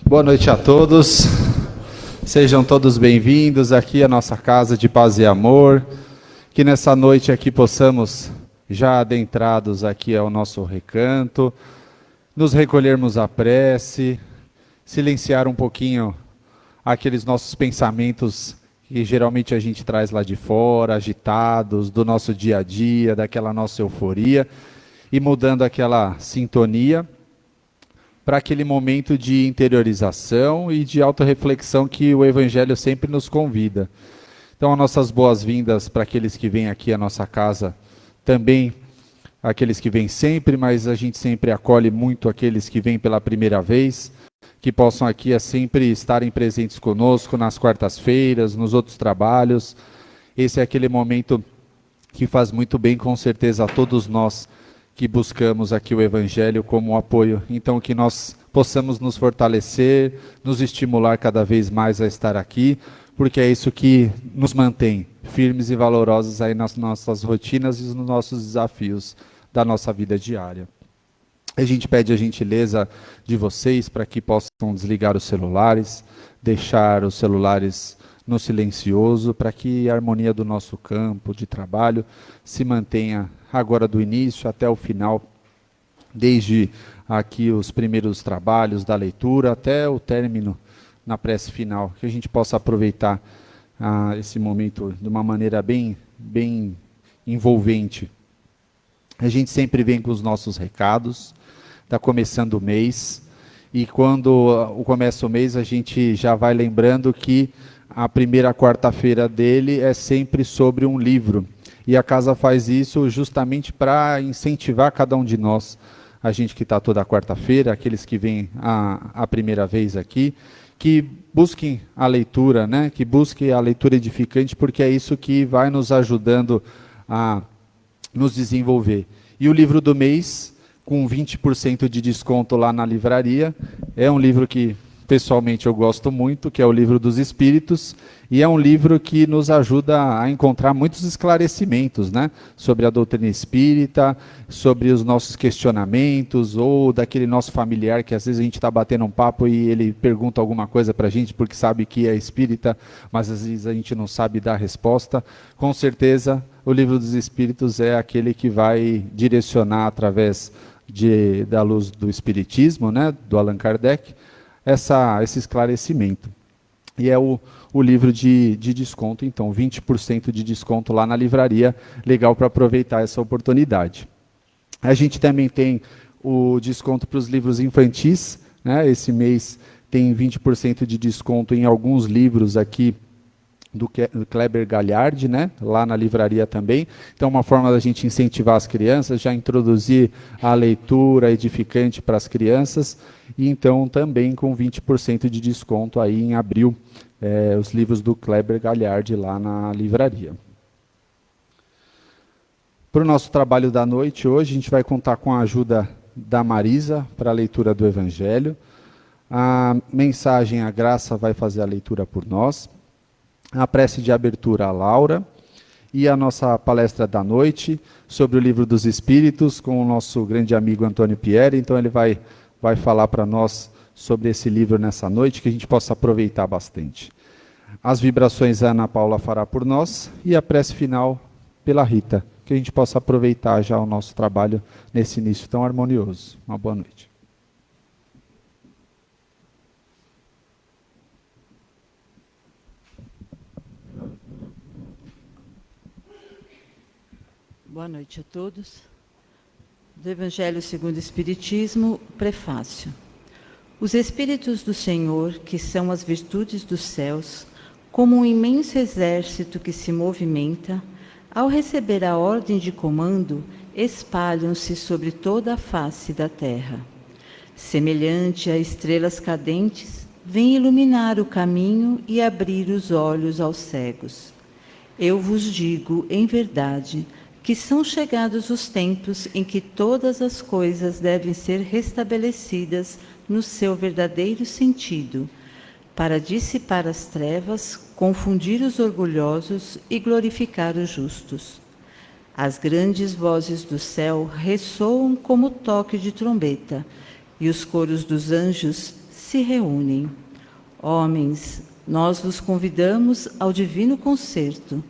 Boa noite a todos, sejam todos bem-vindos aqui à nossa casa de paz e amor, que nessa noite aqui possamos, já adentrados aqui ao nosso recanto, nos recolhermos à prece, silenciar um pouquinho aqueles nossos pensamentos que geralmente a gente traz lá de fora, agitados, do nosso dia a dia, daquela nossa euforia, e mudando aquela sintonia para aquele momento de interiorização e de autorreflexão que o Evangelho sempre nos convida. Então, as nossas boas-vindas para aqueles que vêm aqui à nossa casa, também aqueles que vêm sempre, mas a gente sempre acolhe muito aqueles que vêm pela primeira vez, que possam aqui sempre estarem presentes conosco nas quartas-feiras, nos outros trabalhos. Esse é aquele momento que faz muito bem, com certeza, a todos nós que buscamos aqui o Evangelho como um apoio. Então, que nós possamos nos fortalecer, nos estimular cada vez mais a estar aqui, porque é isso que nos mantém firmes e valorosos aí nas nossas rotinas e nos nossos desafios da nossa vida diária. A gente pede a gentileza de vocês para que possam desligar os celulares, deixar os celulares no silencioso, para que a harmonia do nosso campo de trabalho se mantenha agora do início até o final, desde aqui os primeiros trabalhos da leitura até o término na prece final, que a gente possa aproveitar esse momento de uma maneira bem envolvente. A gente sempre vem com os nossos recados, está começando o mês, e quando começa o mês a gente já vai lembrando que a primeira quarta-feira dele é sempre sobre um livro. E a casa faz isso justamente para incentivar cada um de nós, a gente que está toda quarta-feira, aqueles que vêm a primeira vez aqui, que busquem a leitura, né? Que busquem a leitura edificante, porque é isso que vai nos ajudando a nos desenvolver. E o livro do mês, com 20% de desconto lá na livraria, é um livro que pessoalmente eu gosto muito, que é o Livro dos Espíritos, e é um livro que nos ajuda a encontrar muitos esclarecimentos, né, sobre a doutrina espírita, sobre os nossos questionamentos, ou daquele nosso familiar que às vezes a gente está batendo um papo e ele pergunta alguma coisa para a gente porque sabe que é espírita, mas às vezes a gente não sabe dar a resposta. Com certeza, o Livro dos Espíritos é aquele que vai direcionar através da luz do Espiritismo, né, do Allan Kardec, esse esclarecimento. E é o livro de desconto, então, 20% de desconto lá na livraria, legal para aproveitar essa oportunidade. A gente também tem o desconto para os livros infantis, né? Esse mês tem 20% de desconto em alguns livros aqui do Kleber Galhardi, né? Lá na livraria também. Então, uma forma da gente incentivar as crianças, já introduzir a leitura edificante para as crianças, e então também com 20% de desconto aí em abril, os livros do Kleber Galhardi lá na livraria. Para o nosso trabalho da noite, hoje a gente vai contar com a ajuda da Marisa para a leitura do Evangelho. A mensagem, a Graça, vai fazer a leitura por nós. A prece de abertura, a Laura, e a nossa palestra da noite sobre o Livro dos Espíritos, com o nosso grande amigo Antônio Pierre. Então ele vai falar para nós sobre esse livro nessa noite, que a gente possa aproveitar bastante. As vibrações a Ana Paula fará por nós, e a prece final pela Rita, que a gente possa aproveitar já o nosso trabalho nesse início tão harmonioso. Uma boa noite. Boa noite a todos. Do Evangelho segundo o Espiritismo, prefácio. Os Espíritos do Senhor, que são as virtudes dos céus, como um imenso exército que se movimenta, ao receber a ordem de comando, espalham-se sobre toda a face da terra. Semelhante a estrelas cadentes, vêm iluminar o caminho e abrir os olhos aos cegos. Eu vos digo, em verdade, que são chegados os tempos em que todas as coisas devem ser restabelecidas no seu verdadeiro sentido, para dissipar as trevas, confundir os orgulhosos e glorificar os justos. As grandes vozes do céu ressoam como o toque de trombeta, e os coros dos anjos se reúnem. Homens, nós vos convidamos ao divino concerto.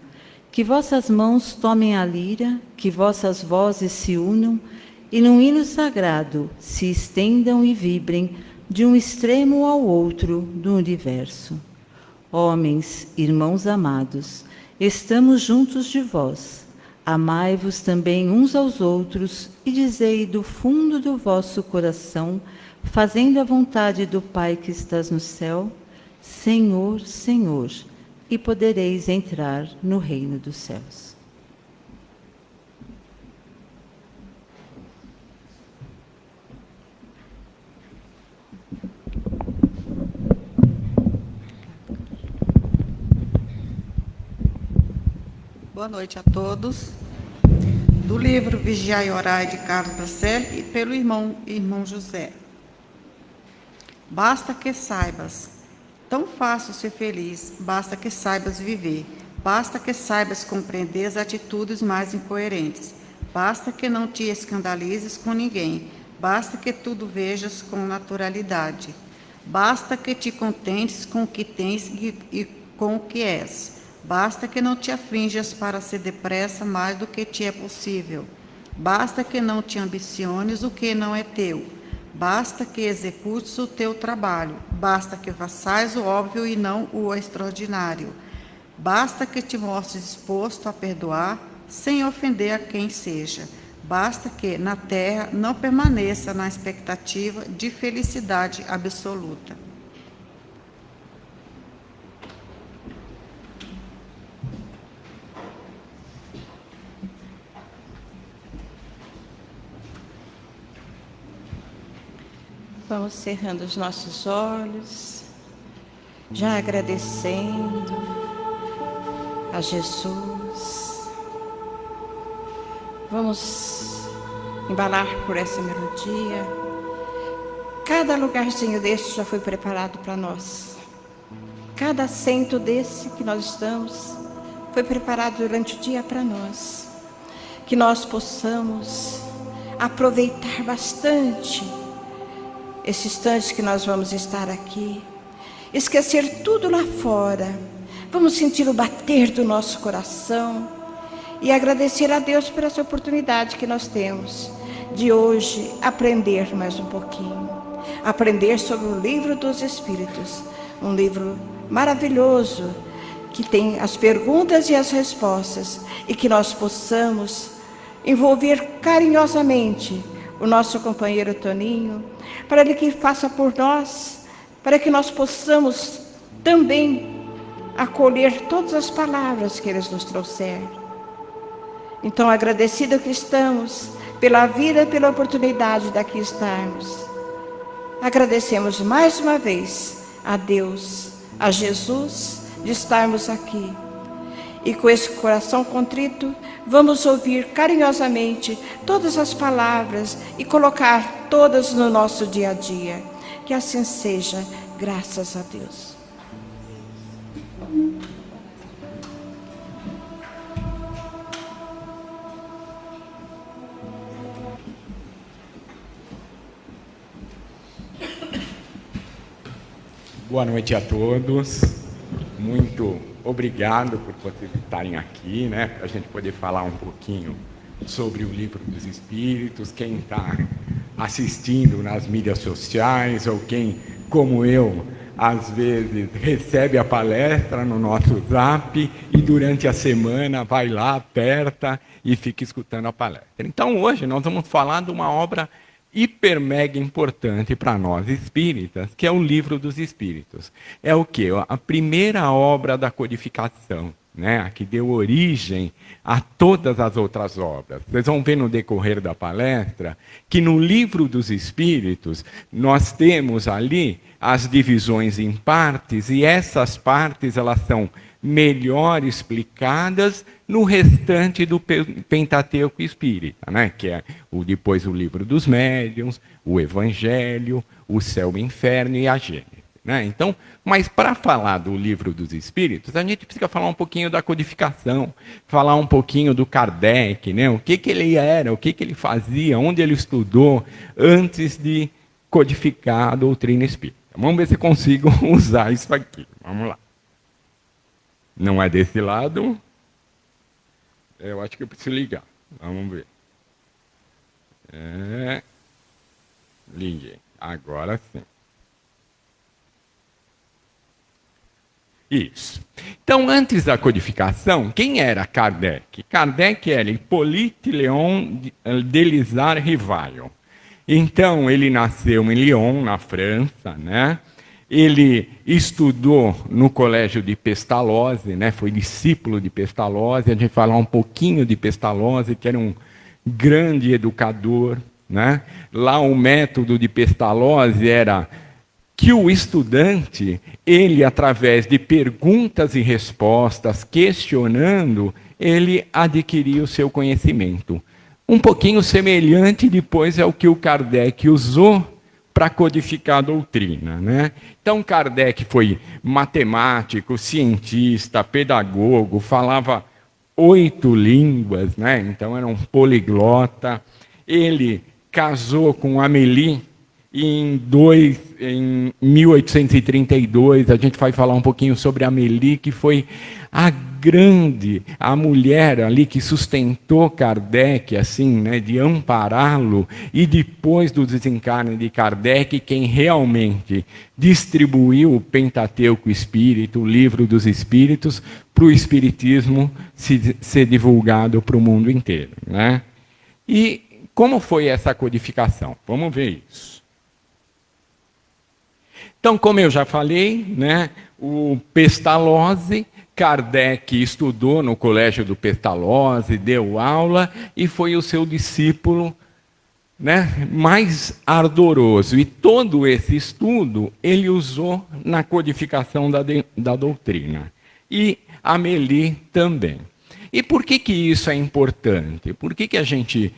Que vossas mãos tomem a lira, que vossas vozes se unam, e num hino sagrado se estendam e vibrem de um extremo ao outro do universo. Homens, irmãos amados, estamos juntos de vós. Amai-vos também uns aos outros e dizei do fundo do vosso coração, fazendo a vontade do Pai que estás no céu, Senhor, Senhor, e podereis entrar no reino dos céus. Boa noite a todos. Do livro Vigiai e Orai, de Carlos Bacelli, e pelo irmão José. Basta que saibas, tão fácil ser feliz, basta que saibas viver, basta que saibas compreender as atitudes mais incoerentes, basta que não te escandalizes com ninguém, basta que tudo vejas com naturalidade, basta que te contentes com o que tens e com o que és. Basta que não te aflinjas para ser depressa mais do que te é possível. Basta que não te ambiciones o que não é teu. Basta que executes o teu trabalho. Basta que façais o óbvio e não o extraordinário. Basta que te mostres disposto a perdoar, sem ofender a quem seja. Basta que, na terra, não permaneça na expectativa de felicidade absoluta. Vamos cerrando os nossos olhos, já agradecendo a Jesus. Vamos embalar por essa melodia. Cada lugarzinho desse já foi preparado para nós. Cada assento desse que nós estamos foi preparado durante o dia para nós. Que nós possamos aproveitar bastante esse instante que nós vamos estar aqui, esquecer tudo lá fora, vamos sentir o bater do nosso coração e agradecer a Deus por essa oportunidade que nós temos de hoje aprender mais um pouquinho, aprender sobre o livro dos Espíritos, um livro maravilhoso que tem as perguntas e as respostas e que nós possamos envolver carinhosamente o nosso companheiro Toninho, para ele que faça por nós, para que nós possamos também acolher todas as palavras que ele nos trouxer. Então, agradecida que estamos pela vida, pela oportunidade de aqui estarmos. Agradecemos mais uma vez a Deus, a Jesus, de estarmos aqui. E com esse coração contrito, vamos ouvir carinhosamente todas as palavras e colocar todas no nosso dia a dia. Que assim seja, graças a Deus. Boa noite a todos. Muito obrigado por vocês estarem aqui, né? Para a gente poder falar um pouquinho sobre o livro dos Espíritos. Quem está assistindo nas mídias sociais ou quem, como eu, às vezes recebe a palestra no nosso Zap e durante a semana vai lá, aperta e fica escutando a palestra. Então hoje nós vamos falar de uma obra hiper mega importante para nós espíritas, que é o Livro dos Espíritos. É o quê? A primeira obra da codificação, né? A que deu origem a todas as outras obras. Vocês vão ver no decorrer da palestra que no Livro dos Espíritos nós temos ali as divisões em partes, e essas partes elas são melhor explicadas no restante do Pentateuco Espírita, né? Que é depois o Livro dos Médiuns, o Evangelho, o Céu e o Inferno e a Gênesis. né? Então, mas para falar do Livro dos Espíritos, a gente precisa falar um pouquinho da codificação, falar um pouquinho do Kardec, né? O que ele era, o que ele fazia, onde ele estudou antes de codificar a doutrina espírita. Vamos ver se consigo usar isso aqui. Vamos lá. Não é desse lado. Eu acho que eu preciso ligar. Vamos ver. Liguei. Agora sim. Isso. Então, antes da codificação, quem era Kardec? Kardec era Hippolyte Léon Delisle Rivail. Então, ele nasceu em Lyon, na França, né? Ele estudou no colégio de Pestalozzi, né? Foi discípulo de Pestalozzi. A gente vai falar um pouquinho de Pestalozzi, que era um grande educador, né? Lá o método de Pestalozzi era que o estudante, ele, através de perguntas e respostas, questionando, ele adquiria o seu conhecimento. Um pouquinho semelhante, depois, é o que o Kardec usou para codificar a doutrina, né? Então, Kardec foi matemático, cientista, pedagogo, falava 8 línguas, né? Então, era um poliglota. Ele casou com Amélie em 1832, a gente vai falar um pouquinho sobre Amélie, que foi a mulher ali que sustentou Kardec, assim, né, de ampará-lo, e depois do desencarne de Kardec, quem realmente distribuiu o Pentateuco Espírita, o Livro dos Espíritos, para o Espiritismo ser divulgado para o mundo inteiro, né? E como foi essa codificação? Vamos ver isso. Então, como eu já falei, né, o Pestalozzi, Kardec estudou no colégio do Pestalozzi, deu aula e foi o seu discípulo, né, mais ardoroso. E todo esse estudo ele usou na codificação da doutrina. E Amélie também. E por que isso é importante? Por que a gente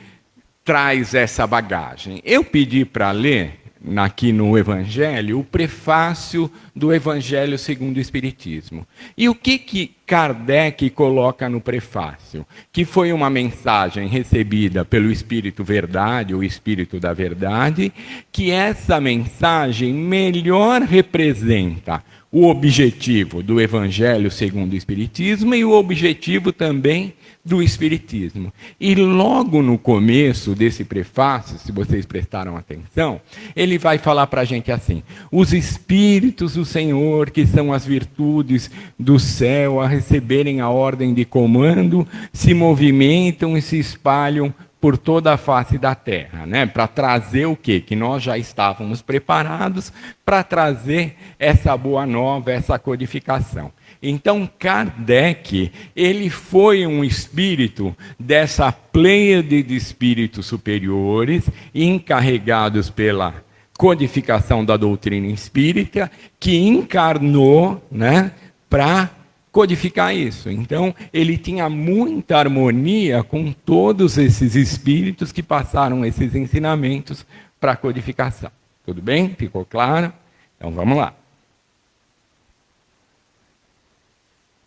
traz essa bagagem? Eu pedi para ler aqui no Evangelho, o prefácio do Evangelho segundo o Espiritismo. E o que Kardec coloca no prefácio? Que foi uma mensagem recebida pelo Espírito Verdade, o Espírito da Verdade, que essa mensagem melhor representa o objetivo do Evangelho segundo o Espiritismo e o objetivo também do Espiritismo. E logo no começo desse prefácio, se vocês prestaram atenção, ele vai falar para a gente assim: os Espíritos do Senhor, que são as virtudes do céu, a receberem a ordem de comando, se movimentam e se espalham por toda a face da terra, né? Para trazer o quê? Que nós já estávamos preparados para trazer essa boa nova, essa codificação. Então, Kardec, ele foi um espírito dessa pleiade de espíritos superiores, encarregados pela codificação da doutrina espírita, que encarnou, né, para codificar isso. Então, ele tinha muita harmonia com todos esses espíritos que passaram esses ensinamentos para a codificação. Tudo bem? Ficou claro? Então, vamos lá.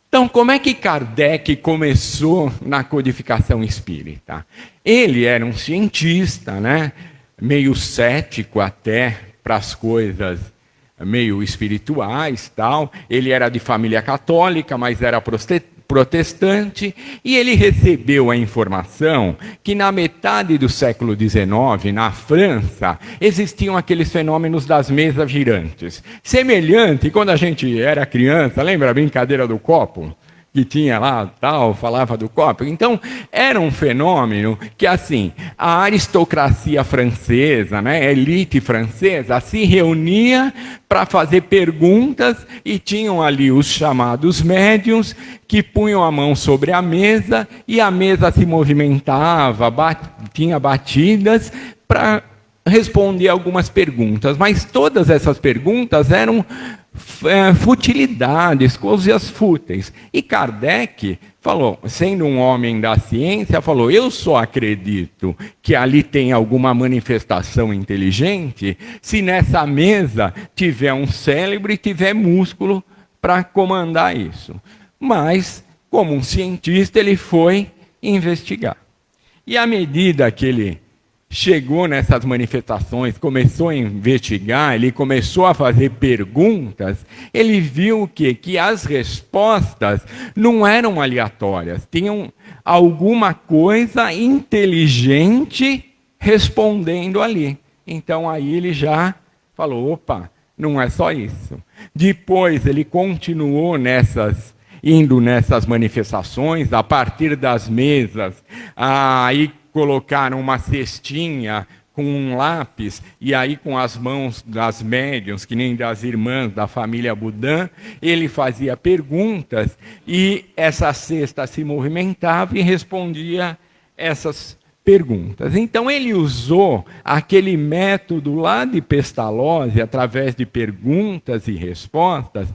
Então, como é que Kardec começou na codificação espírita? Ele era um cientista, né? Meio cético até para as coisas meio espirituais, tal. Ele era de família católica, mas era protestante, e ele recebeu a informação que na metade do século XIX, na França, existiam aqueles fenômenos das mesas girantes. Semelhante, quando a gente era criança, lembra a brincadeira do copo? Que tinha lá, tal, falava do copo. Então, era um fenômeno que, assim, a aristocracia francesa, né, a elite francesa, se reunia para fazer perguntas e tinham ali os chamados médiuns que punham a mão sobre a mesa e a mesa se movimentava, tinha batidas para responder algumas perguntas. Mas todas essas perguntas eram futilidades, coisas fúteis. E Kardec falou, sendo um homem da ciência, falou, eu só acredito que ali tem alguma manifestação inteligente se nessa mesa tiver um cérebro e tiver músculo para comandar isso. Mas, como um cientista, ele foi investigar. E à medida que ele chegou nessas manifestações, começou a investigar, ele começou a fazer perguntas, ele viu que as respostas não eram aleatórias, tinham alguma coisa inteligente respondendo ali. Então aí ele já falou, opa, não é só isso. Depois ele continuou indo nessas manifestações, a partir das mesas, aí colocaram uma cestinha com um lápis, e aí com as mãos das médiuns, que nem das irmãs da família Budã, ele fazia perguntas, e essa cesta se movimentava e respondia essas perguntas. Então ele usou aquele método lá de Pestalozzi, através de perguntas e respostas,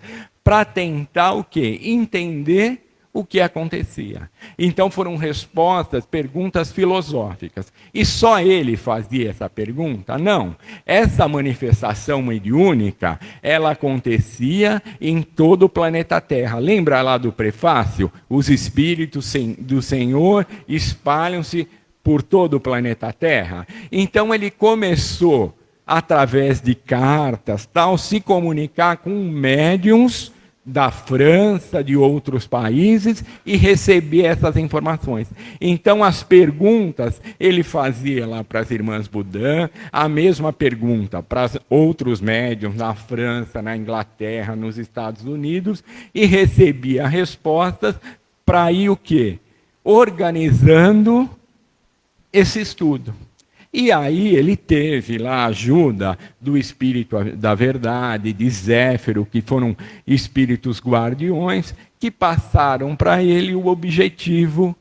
para tentar o quê? Entender o que acontecia. Então foram respostas, perguntas filosóficas. E só ele fazia essa pergunta? Não. Essa manifestação mediúnica, ela acontecia em todo o planeta Terra. Lembra lá do prefácio? Os espíritos do Senhor espalham-se por todo o planeta Terra. Então ele começou, através de cartas, tal, se comunicar com médiuns da França, de outros países, e receber essas informações. Então, as perguntas ele fazia lá para as irmãs Budã, a mesma pergunta para outros médiuns na França, na Inglaterra, nos Estados Unidos, e recebia respostas para ir o quê? Organizando esse estudo. E aí ele teve lá a ajuda do Espírito da Verdade, de Zéfiro, que foram espíritos guardiões, que passaram para ele o objetivo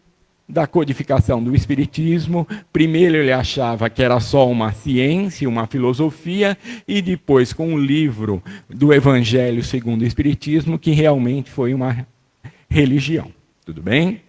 da codificação do Espiritismo. Primeiro ele achava que era só uma ciência, uma filosofia, e depois com o livro do Evangelho segundo o Espiritismo, que realmente foi uma religião. Tudo bem?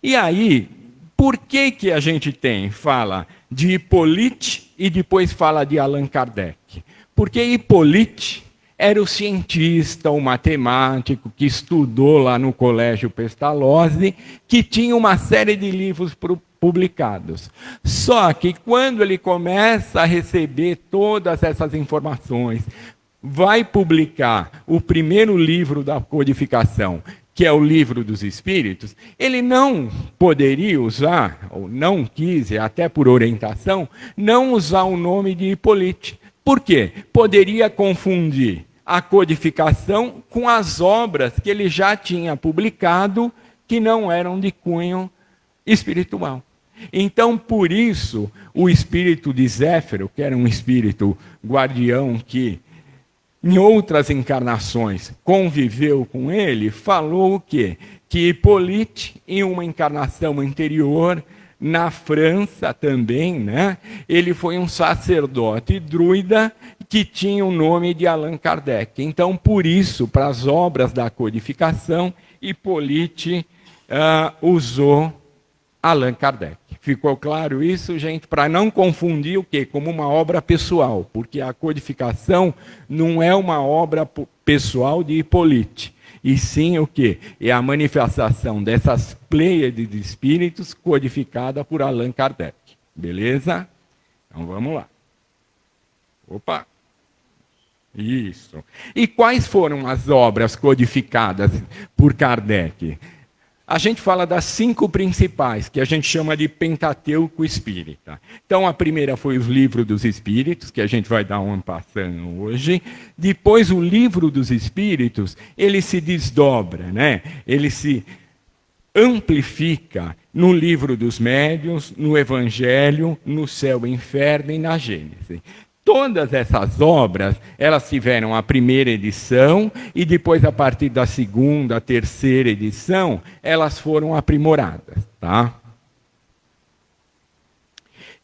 E aí, por que a gente fala de Hippolyte e depois fala de Allan Kardec? Porque Hippolyte era o cientista, o matemático que estudou lá no Colégio Pestalozzi, que tinha uma série de livros publicados. Só que quando ele começa a receber todas essas informações, vai publicar o primeiro livro da codificação, que é o Livro dos Espíritos, ele não poderia usar, ou não quis, até por orientação, não usar o nome de Hippolyte. Por quê? Poderia confundir a codificação com as obras que ele já tinha publicado, que não eram de cunho espiritual. Então, por isso, o espírito de Zéfiro, que era um espírito guardião que em outras encarnações conviveu com ele, falou o quê? Que Hippolyte, em uma encarnação anterior, na França também, né, ele foi um sacerdote druida que tinha o nome de Allan Kardec. Então, por isso, para as obras da codificação, Hippolyte usou Allan Kardec. Ficou claro isso, gente? Para não confundir o quê? Como uma obra pessoal, porque a codificação não é uma obra pessoal de Hippolyte, e sim o quê? É a manifestação dessas pleiades de espíritos codificada por Allan Kardec. Beleza? Então vamos lá. Opa! Isso. E quais foram as obras codificadas por Kardec? A gente fala das 5 principais, que a gente chama de Pentateuco Espírita. Então, a primeira foi os Livros dos Espíritos, que a gente vai dar um passando hoje. Depois, o Livro dos Espíritos, ele se desdobra, né? Ele se amplifica no Livro dos Médiuns, no Evangelho, no Céu e Inferno e na Gênese. Todas essas obras, elas tiveram a primeira edição e depois, a partir da segunda, terceira edição, elas foram aprimoradas. Tá?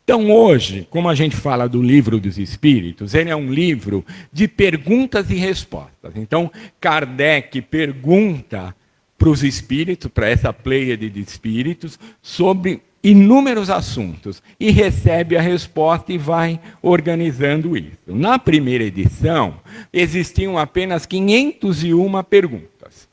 Então, hoje, como a gente fala do Livro dos Espíritos, ele é um livro de perguntas e respostas. Então, Kardec pergunta para os espíritos, para essa pleiade de espíritos, sobre inúmeros assuntos, e recebe a resposta e vai organizando isso. Na primeira edição, existiam apenas 501 perguntas.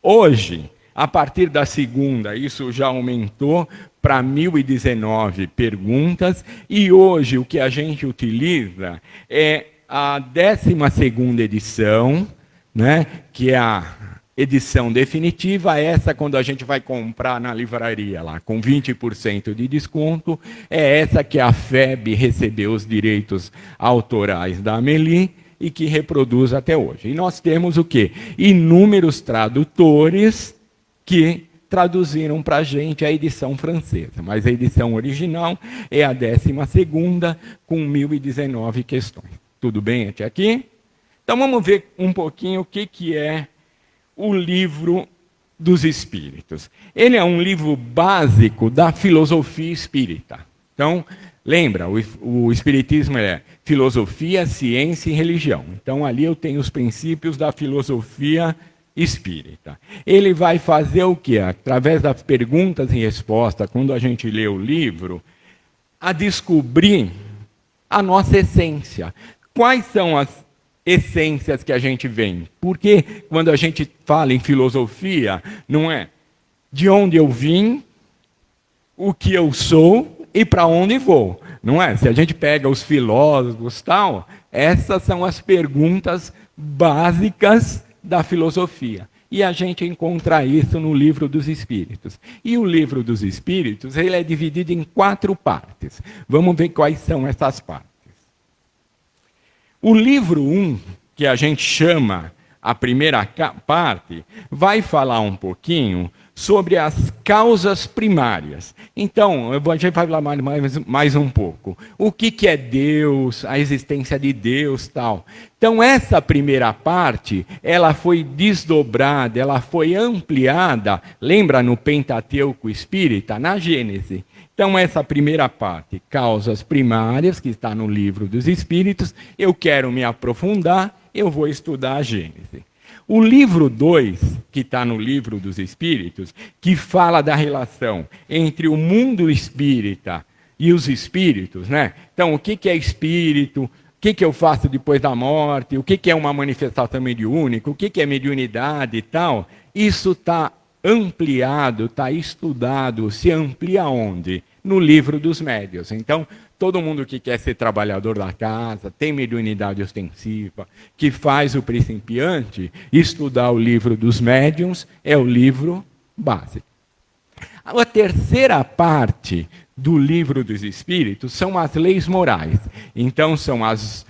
Hoje, a partir da segunda, isso já aumentou para 1.019 perguntas, e hoje o que a gente utiliza é a 12ª edição, né, que é a edição definitiva, essa quando a gente vai comprar na livraria lá, com 20% de desconto, é essa que a FEB recebeu os direitos autorais da Amélie e que reproduz até hoje. E nós temos o quê? Inúmeros tradutores que traduziram para a gente a edição francesa, mas a edição original é a 12ª, com 1.019 questões. Tudo bem até aqui? Então vamos ver um pouquinho o que é o Livro dos Espíritos. Ele é um livro básico da filosofia espírita. Então, lembra, o Espiritismo é filosofia, ciência e religião. Então, ali eu tenho os princípios da filosofia espírita. Ele vai fazer o quê? Através das perguntas e respostas, quando a gente lê o livro, a descobrir a nossa essência. Quais são as essências que a gente vem? Porque quando a gente fala em filosofia, não é de onde eu vim, o que eu sou e para onde vou. Não é? Se a gente pega os filósofos tal, essas são as perguntas básicas da filosofia. E a gente encontra isso no Livro dos Espíritos. E o Livro dos Espíritos, ele é dividido em 4 partes. Vamos ver quais são essas partes. O livro 1, que a gente chama a primeira parte, vai falar um pouquinho sobre as causas primárias. Então, a gente vai falar mais um pouco. O que é Deus, a existência de Deus, tal. Então, essa primeira parte, ela foi desdobrada, ela foi ampliada, lembra no Pentateuco Espírita, na Gênese. Então, essa primeira parte, causas primárias, que está no Livro dos Espíritos, eu quero me aprofundar, eu vou estudar a Gênese. O livro 2, que está no Livro dos Espíritos, que fala da relação entre o mundo espírita e os espíritos, né? Então, o que é espírito? O que eu faço depois da morte? O que é uma manifestação mediúnica? O que é mediunidade e tal? Isso está ampliado, está estudado, se amplia onde? No Livro dos Médiuns. Então, todo mundo que quer ser trabalhador da casa, tem mediunidade ostensiva, que faz o principiante, estudar o Livro dos Médiuns é o livro básico. A terceira parte do Livro dos Espíritos são as leis morais. Então, são as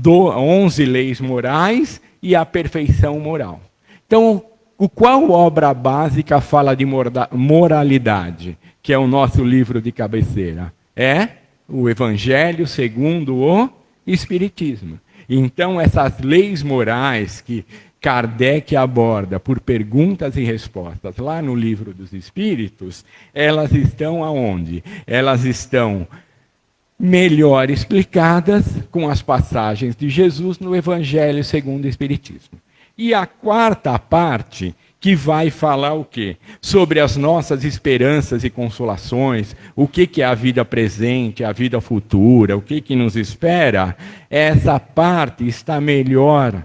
11 leis morais e a perfeição moral. Então, qual obra básica fala de moralidade, que é o nosso livro de cabeceira? É o Evangelho segundo o Espiritismo. Então, essas leis morais que Kardec aborda por perguntas e respostas lá no Livro dos Espíritos, elas estão aonde? Elas estão melhor explicadas com as passagens de Jesus no Evangelho segundo o Espiritismo. E a quarta parte, que vai falar o quê? Sobre as nossas esperanças e consolações, o que é a vida presente, a vida futura, o que nos espera, essa parte está melhor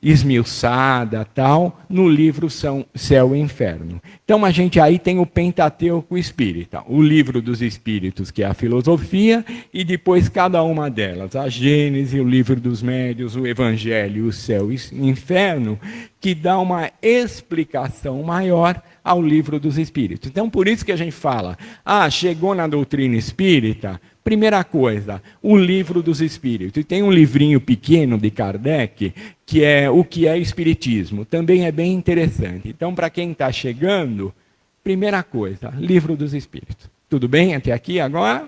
esmiuçada, tal, no livro Céu e Inferno. Então, a gente aí tem o Pentateuco Espírita, o Livro dos Espíritos, que é a filosofia, e depois cada uma delas, a Gênese, o Livro dos Médiuns, o Evangelho, o Céu e o Inferno, que dá uma explicação maior ao Livro dos Espíritos. Então, por isso que a gente fala, chegou na doutrina espírita, primeira coisa, o Livro dos Espíritos. E tem um livrinho pequeno de Kardec, que é O que é Espiritismo. Também é bem interessante. Então, para quem está chegando, primeira coisa, Livro dos Espíritos. Tudo bem até aqui agora?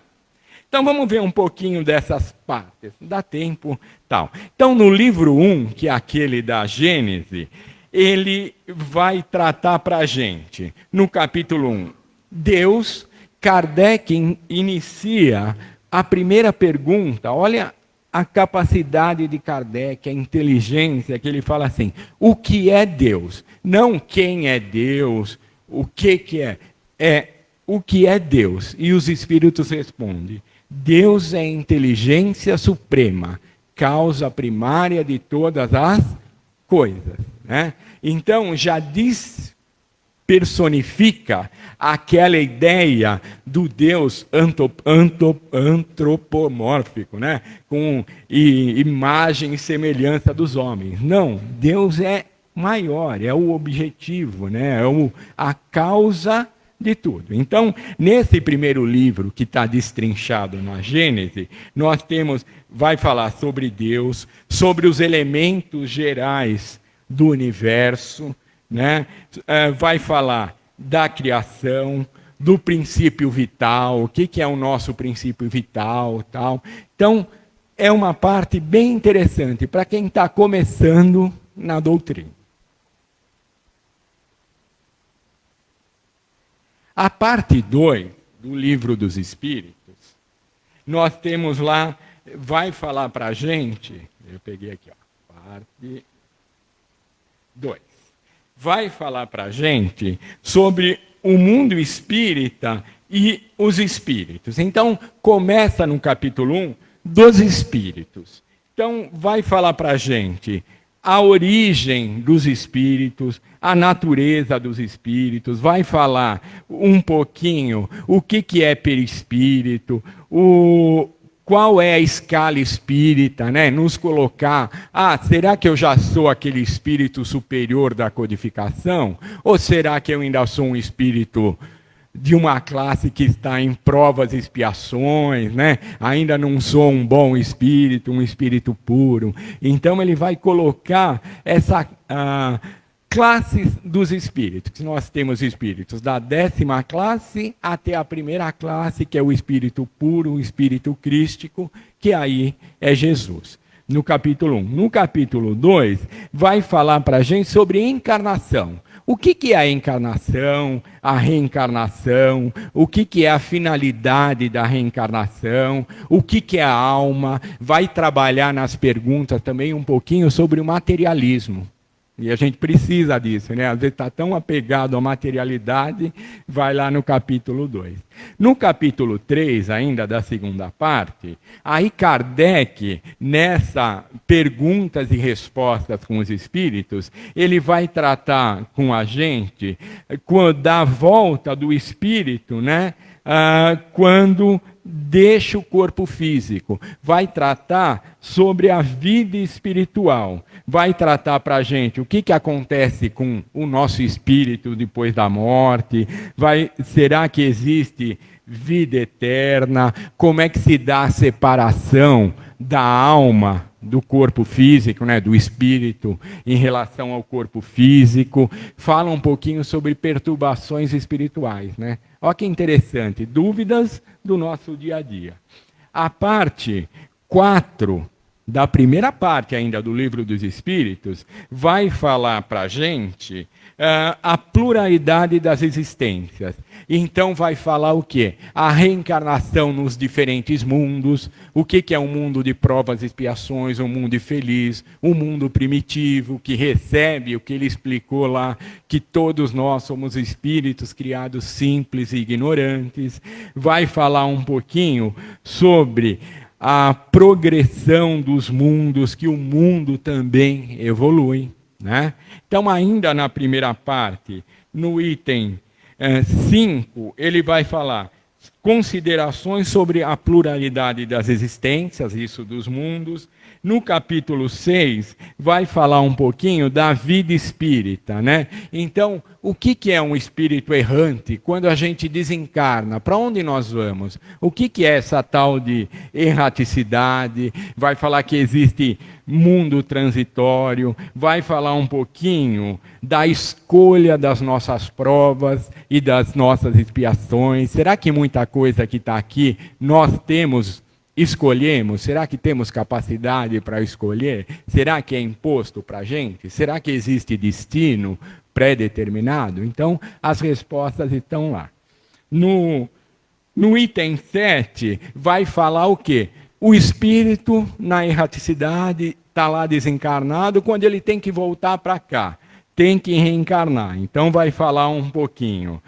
Então, vamos ver um pouquinho dessas partes. Dá tempo, tal. Então, no livro 1, que é aquele da Gênese, ele vai tratar para a gente, no capítulo 1, Deus Kardec inicia a primeira pergunta. Olha a capacidade de Kardec, a inteligência, que ele fala assim: o que é Deus? Não quem é Deus, o que é. É o que é Deus. E os espíritos respondem: Deus é a inteligência suprema, causa primária de todas as coisas. Né? Então, já personifica aquela ideia do Deus antropomórfico, né? Com imagem e semelhança dos homens. Não, Deus é maior, é o objetivo, né? É a causa de tudo. Então, nesse primeiro livro que está destrinchado na Gênese, nós vai falar sobre Deus, sobre os elementos gerais do universo, né? Vai falar da criação, do princípio vital, o que é o nosso princípio vital, tal. Então, é uma parte bem interessante para quem está começando na doutrina. A parte 2 do Livro dos Espíritos, nós temos lá, vai falar para a gente, eu peguei aqui, ó, parte 2. Vai falar para a gente sobre o mundo espírita e os espíritos. Então, começa no capítulo 1 dos espíritos. Então, vai falar para a gente a origem dos espíritos, a natureza dos espíritos, vai falar um pouquinho o que é perispírito, qual é a escala espírita, né? Nos colocar, será que eu já sou aquele espírito superior da codificação? Ou será que eu ainda sou um espírito de uma classe que está em provas e expiações, né? Ainda não sou um bom espírito, um espírito puro. Então ele vai colocar essa classe dos espíritos. Nós temos espíritos da 10ª classe até a 1ª classe, que é o espírito puro, o espírito crístico, que aí é Jesus. No capítulo 1. No capítulo 2, vai falar para a gente sobre encarnação. O que é a encarnação, a reencarnação, o que é a finalidade da reencarnação, o que é a alma. Vai trabalhar nas perguntas também um pouquinho sobre o materialismo. E a gente precisa disso, né? Às vezes está tão apegado à materialidade, vai lá no capítulo 2. No capítulo 3, ainda da segunda parte, aí Kardec, nessa perguntas e respostas com os espíritos, ele vai tratar com a gente da volta do espírito, né? Quando deixa o corpo físico. Vai tratar sobre a vida espiritual. Vai tratar para a gente o que acontece com o nosso espírito depois da morte. Será que existe vida eterna? Como é que se dá a separação da alma do corpo físico, né, do espírito, em relação ao corpo físico? Fala um pouquinho sobre perturbações espirituais, né? Olha que interessante, dúvidas do nosso dia a dia. A parte 4 da primeira parte ainda do Livro dos Espíritos vai falar para a gente a pluralidade das existências. Então vai falar o quê? A reencarnação nos diferentes mundos, o que é um mundo de provas e expiações, um mundo feliz, um mundo primitivo, que recebe o que ele explicou lá, que todos nós somos espíritos criados simples e ignorantes. Vai falar um pouquinho sobre a progressão dos mundos, que o mundo também evolui, né? Então, ainda na primeira parte, no item 5, ele vai falar considerações sobre a pluralidade das existências, isso dos mundos. No capítulo 6, vai falar um pouquinho da vida espírita, né? Então, o que é um espírito errante? Quando a gente desencarna, para onde nós vamos? O que é essa tal de erraticidade? Vai falar que existe mundo transitório, vai falar um pouquinho da escolha das nossas provas e das nossas expiações. Será que muita coisa que está aqui nós escolhemos? Será que temos capacidade para escolher? Será que é imposto para a gente? Será que existe destino pré-determinado? Então, as respostas estão lá. No No item 7, vai falar o quê? O espírito, na erraticidade, está lá desencarnado, quando ele tem que voltar para cá, tem que reencarnar. Então, vai falar um pouquinho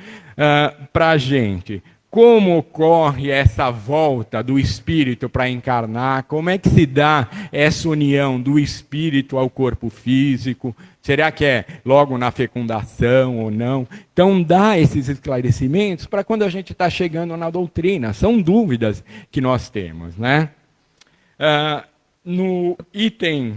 para a gente como ocorre essa volta do espírito para encarnar, como é que se dá essa união do espírito ao corpo físico, será que é logo na fecundação ou não? Então, dá esses esclarecimentos para quando a gente está chegando na doutrina, são dúvidas que nós temos, né? No item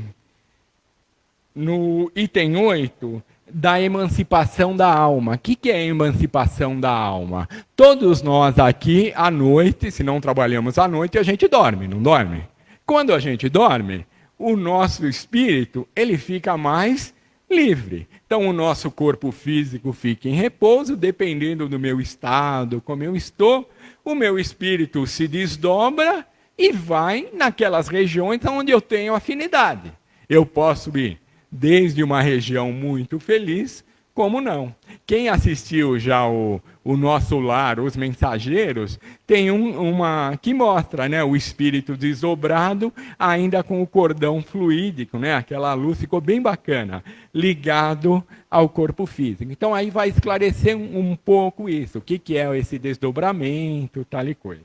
8, da emancipação da alma. O que é a emancipação da alma? Todos nós aqui, à noite, se não trabalhamos à noite, a gente dorme, não dorme? Quando a gente dorme, o nosso espírito ele fica mais livre. Então, o nosso corpo físico fica em repouso, dependendo do meu estado, como eu estou, o meu espírito se desdobra e vai naquelas regiões onde eu tenho afinidade. Eu posso ir desde uma região muito feliz, como não. Quem assistiu já o Nosso Lar, Os Mensageiros, tem uma que mostra, né, o espírito desdobrado, ainda com o cordão fluídico, né, aquela luz ficou bem bacana, ligado ao corpo físico. Então aí vai esclarecer um pouco isso, o que é esse desdobramento, tal e coisa.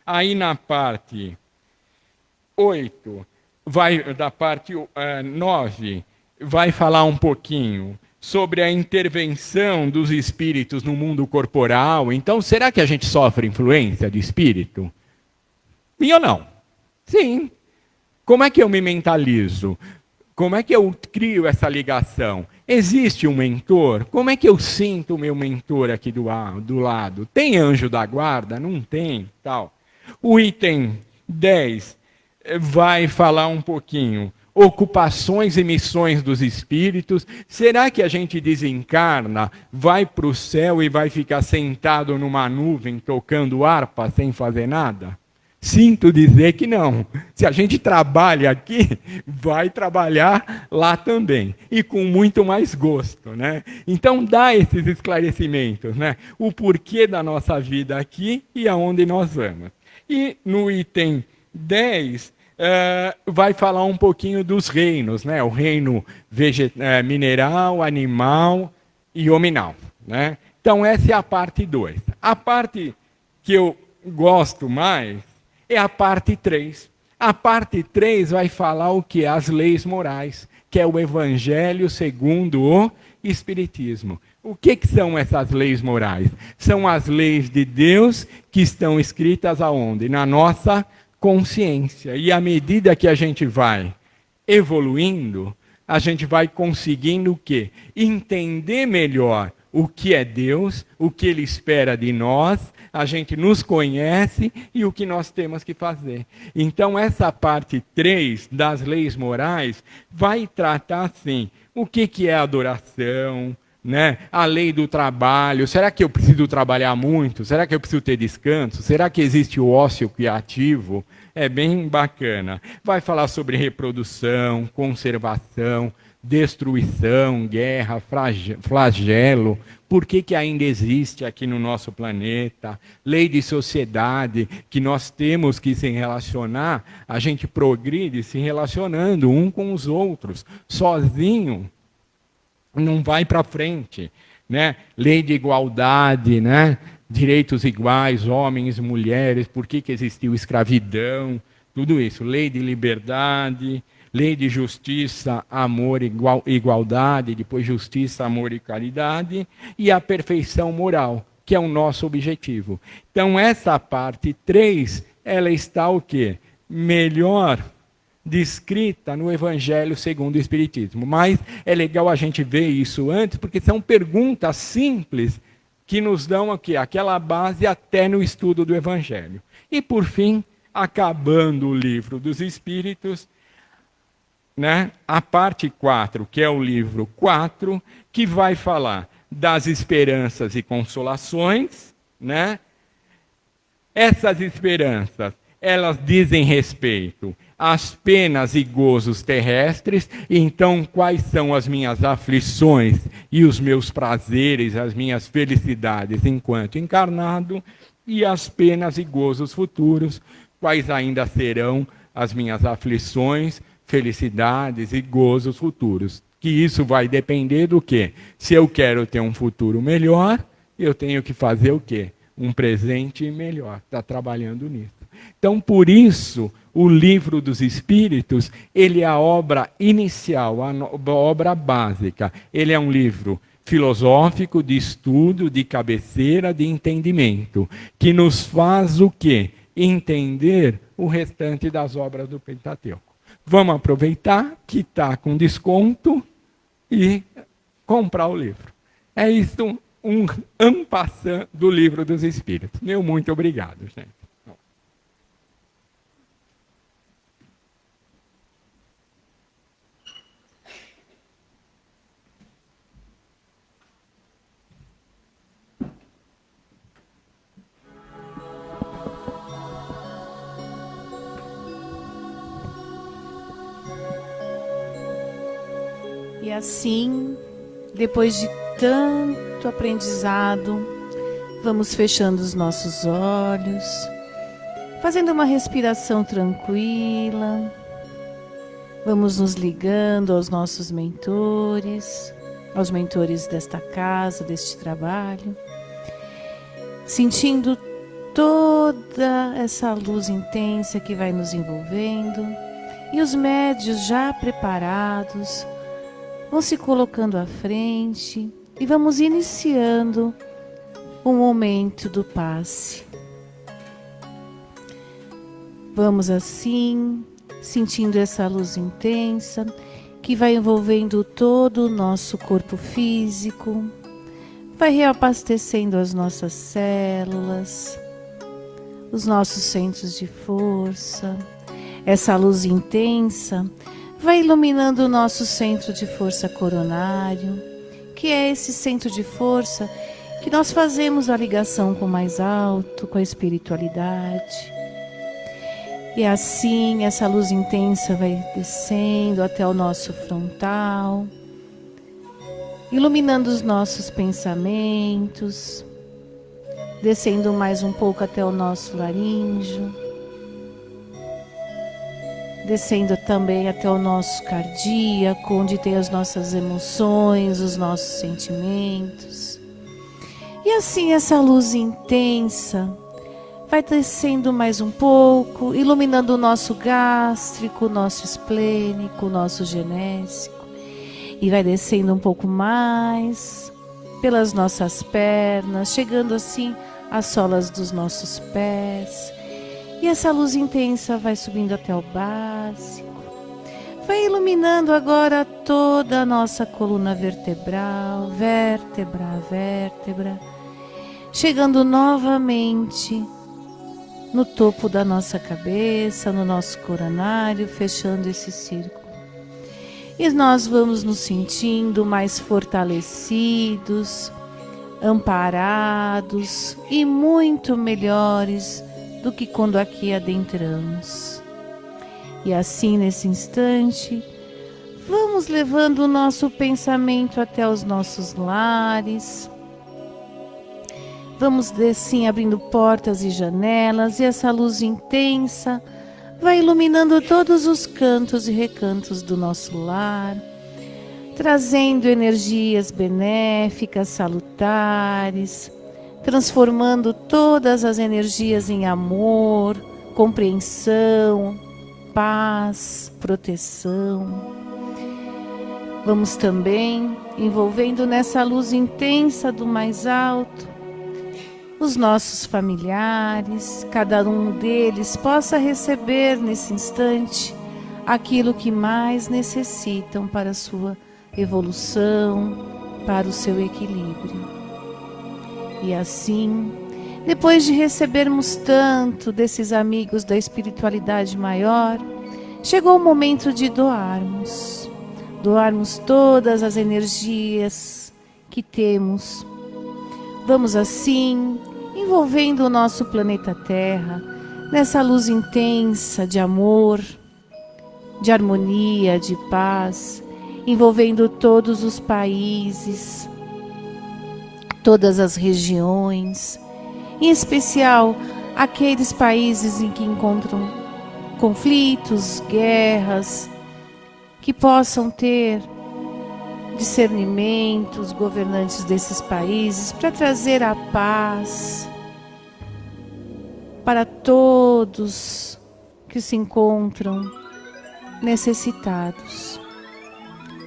Aí na parte 8, da parte 9, vai falar um pouquinho sobre a intervenção dos espíritos no mundo corporal. Então, será que a gente sofre influência de espírito? Sim ou não? Sim. Como é que eu me mentalizo? Como é que eu crio essa ligação? Existe um mentor? Como é que eu sinto o meu mentor aqui do lado? Tem anjo da guarda? Não tem? Tal. O item 10 vai falar um pouquinho ocupações e missões dos espíritos. Será que a gente desencarna, vai para o céu e vai ficar sentado numa nuvem tocando harpa sem fazer nada? Sinto dizer que não. Se a gente trabalha aqui, vai trabalhar lá também. E com muito mais gosto, né? Então dá esses esclarecimentos, né? O porquê da nossa vida aqui e aonde nós vamos. E no item 10, vai falar um pouquinho dos reinos, né? O reino mineral, animal e hominal, né? Então, essa é a parte 2. A parte que eu gosto mais é a parte 3. A parte 3 vai falar o que? As leis morais, que é o Evangelho segundo o Espiritismo. O que são essas leis morais? São as leis de Deus que estão escritas aonde? Na nossa consciência. E à medida que a gente vai evoluindo, a gente vai conseguindo o quê? Entender melhor o que é Deus, o que Ele espera de nós, a gente nos conhece e o que nós temos que fazer. Então, essa parte 3 das leis morais vai tratar, assim, o que é adoração, né? A lei do trabalho. Será que eu preciso trabalhar muito? Será que eu preciso ter descanso? Será que existe o ócio criativo? É bem bacana. Vai falar sobre reprodução, conservação, destruição, guerra, flagelo, por que ainda existe aqui no nosso planeta, lei de sociedade, que nós temos que se relacionar, a gente progride se relacionando um com os outros, sozinho não vai para frente, né? Lei de igualdade, né? Direitos iguais, homens e mulheres, por que existiu escravidão, tudo isso, lei de liberdade, lei de justiça, amor e igualdade, depois justiça, amor e caridade, e a perfeição moral, que é o nosso objetivo. Então, essa parte 3, ela está o quê? Melhor descrita no Evangelho segundo o Espiritismo. Mas é legal a gente ver isso antes, porque são perguntas simples que nos dão aqui, aquela base até no estudo do Evangelho. E, por fim, acabando o livro dos Espíritos, né, a parte 4, que é o livro 4, que vai falar das esperanças e consolações, né? Essas esperanças, elas dizem respeito às penas e gozos terrestres, então quais são as minhas aflições e os meus prazeres, as minhas felicidades enquanto encarnado, e as penas e gozos futuros, quais ainda serão as minhas aflições, felicidades e gozos futuros. Que isso vai depender do quê? Se eu quero ter um futuro melhor, eu tenho que fazer o quê? Um presente melhor. Está trabalhando nisso. Então, por isso, o Livro dos Espíritos, ele é a obra inicial, a obra básica. Ele é um livro filosófico, de estudo, de cabeceira, de entendimento, que nos faz o quê? Entender o restante das obras do Pentateuco. Vamos aproveitar que está com desconto e comprar o livro. É isso, um en passant do Livro dos Espíritos. Meu muito obrigado, gente. E assim, depois de tanto aprendizado, vamos fechando os nossos olhos, fazendo uma respiração tranquila. Vamos nos ligando aos nossos mentores, aos mentores desta casa, deste trabalho, sentindo toda essa luz intensa que vai nos envolvendo, e os médios já preparados vão se colocando à frente e vamos iniciando o momento do passe. Vamos assim, sentindo essa luz intensa que vai envolvendo todo o nosso corpo físico, vai reabastecendo as nossas células, os nossos centros de força. Essa luz intensa vai iluminando o nosso centro de força coronário, que é esse centro de força que nós fazemos a ligação com o mais alto, com a espiritualidade. E assim, essa luz intensa vai descendo até o nosso frontal, iluminando os nossos pensamentos, descendo mais um pouco até o nosso laríngeo, descendo também até o nosso cardíaco, onde tem as nossas emoções, os nossos sentimentos. E assim essa luz intensa vai descendo mais um pouco, iluminando o nosso gástrico, o nosso esplênico, o nosso genésico. E vai descendo um pouco mais pelas nossas pernas, chegando assim às solas dos nossos pés. E essa luz intensa vai subindo até o básico, vai iluminando agora toda a nossa coluna vertebral, vértebra a vértebra, chegando novamente no topo da nossa cabeça, no nosso coronário, fechando esse círculo. E nós vamos nos sentindo mais fortalecidos, amparados e muito melhores do que quando aqui adentramos. E assim, nesse instante, vamos levando o nosso pensamento até os nossos lares. Vamos assim abrindo portas e janelas, e essa luz intensa vai iluminando todos os cantos e recantos do nosso lar, trazendo energias benéficas, salutares, transformando todas as energias em amor, compreensão, paz, proteção. Vamos também envolvendo nessa luz intensa do mais alto os nossos familiares, cada um deles possa receber nesse instante aquilo que mais necessitam para a sua evolução, para o seu equilíbrio. E assim, depois de recebermos tanto desses amigos da espiritualidade maior, chegou o momento de doarmos todas as energias que temos. Vamos assim, envolvendo o nosso planeta Terra, nessa luz intensa de amor, de harmonia, de paz, envolvendo todos os países, todas as regiões, em especial aqueles países em que encontram conflitos, guerras, que possam ter discernimento os governantes desses países para trazer a paz para todos que se encontram necessitados.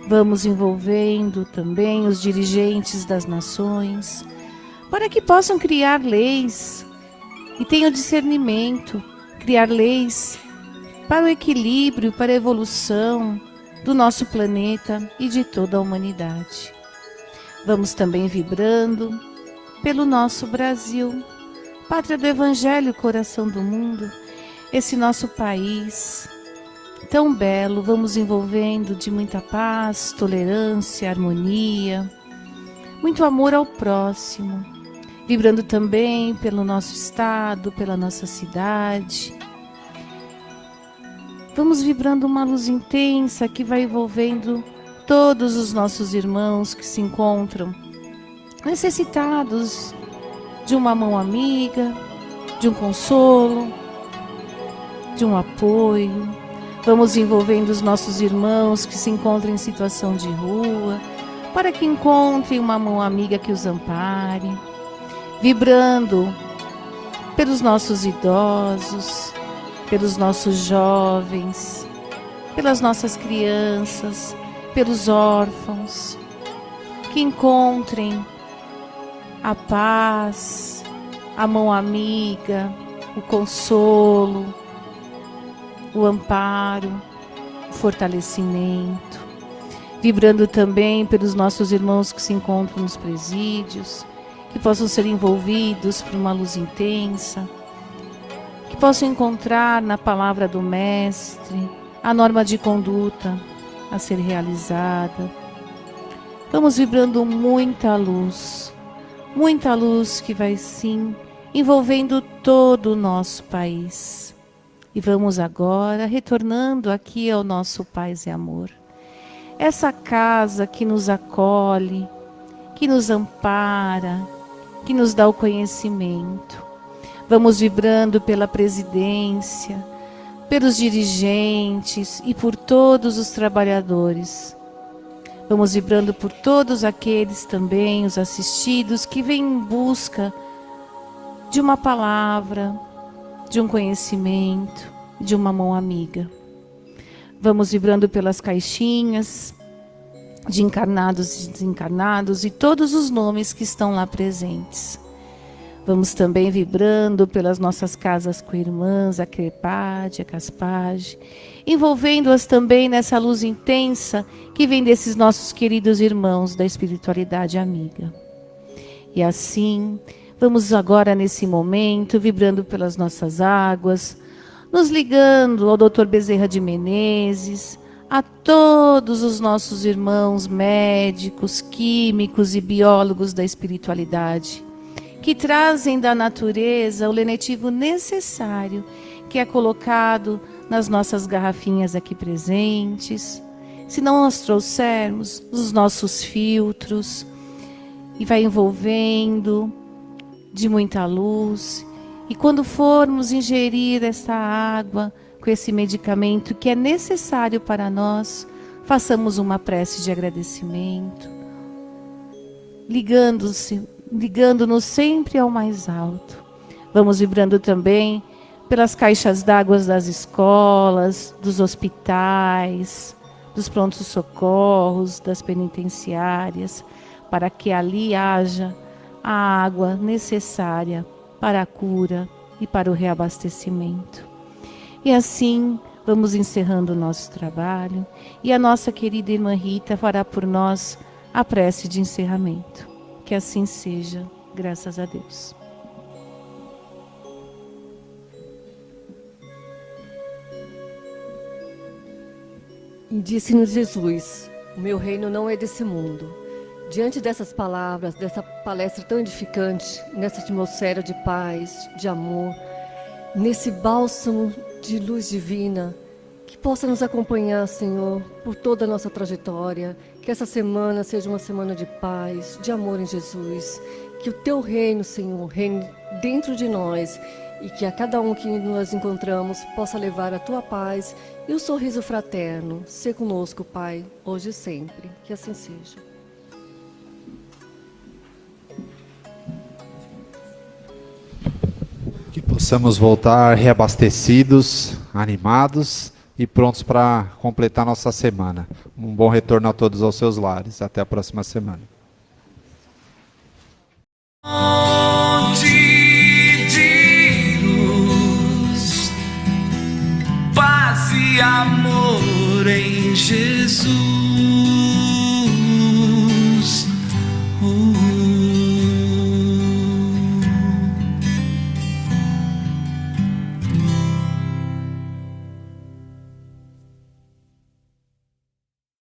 Vamos envolvendo também os dirigentes das nações para que possam criar leis e tenham discernimento, criar leis para o equilíbrio, para a evolução do nosso planeta e de toda a humanidade. Vamos também vibrando pelo nosso Brasil, pátria do Evangelho, coração do mundo, esse nosso país tão belo. Vamos envolvendo de muita paz, tolerância, harmonia, muito amor ao próximo, vibrando também pelo nosso estado, pela nossa cidade. Vamos vibrando uma luz intensa que vai envolvendo todos os nossos irmãos que se encontram necessitados de uma mão amiga, de um consolo, de um apoio. Vamos envolvendo os nossos irmãos que se encontram em situação de rua, para que encontrem uma mão amiga que os ampare. Vibrando pelos nossos idosos, pelos nossos jovens, pelas nossas crianças, pelos órfãos, que encontrem a paz, a mão amiga, o consolo, o amparo, o fortalecimento. Vibrando também pelos nossos irmãos que se encontram nos presídios, que possam ser envolvidos por uma luz intensa, que possam encontrar na palavra do Mestre a norma de conduta a ser realizada. Vamos vibrando muita luz que vai sim envolvendo todo o nosso país. E vamos agora retornando aqui ao nosso Paz e Amor. Essa casa que nos acolhe, que nos ampara, que nos dá o conhecimento. Vamos vibrando pela presidência, pelos dirigentes e por todos os trabalhadores. Vamos vibrando por todos aqueles também, os assistidos, que vêm em busca de uma palavra, de um conhecimento, de uma mão amiga. Vamos vibrando pelas caixinhas de encarnados e desencarnados e todos os nomes que estão lá presentes. Vamos também vibrando pelas nossas casas co-irmãs, a Crepade, a Caspage, envolvendo-as também nessa luz intensa que vem desses nossos queridos irmãos da espiritualidade amiga. E assim, vamos agora nesse momento, vibrando pelas nossas águas, nos ligando ao Dr. Bezerra de Menezes, a todos os nossos irmãos médicos, químicos e biólogos da espiritualidade, que trazem da natureza o lenitivo necessário, que é colocado nas nossas garrafinhas aqui presentes. Se não nós trouxermos os nossos filtros, e vai envolvendo de muita luz. E quando formos ingerir essa água com esse medicamento que é necessário para nós, façamos uma prece de agradecimento, ligando-nos sempre ao mais alto. Vamos vibrando também pelas caixas d'água das escolas, dos hospitais, dos prontos socorros, das penitenciárias, para que ali haja a água necessária para a cura e para o reabastecimento. E assim vamos encerrando o nosso trabalho, e a nossa querida irmã Rita fará por nós a prece de encerramento. Que assim seja, graças a Deus. E disse-nos Jesus: o meu reino não é desse mundo. Diante dessas palavras, dessa palestra tão edificante, nessa atmosfera de paz, de amor, nesse bálsamo de luz divina, que possa nos acompanhar, Senhor, por toda a nossa trajetória, que essa semana seja uma semana de paz, de amor em Jesus, que o Teu reino, Senhor, reine dentro de nós e que a cada um que nós encontramos possa levar a tua paz e o sorriso fraterno. Sê conosco, Pai, hoje e sempre. Que assim seja. Que possamos voltar reabastecidos, animados e prontos para completar nossa semana. Um bom retorno a todos aos seus lares. Até a próxima semana. De luz, paz e amor em Jesus.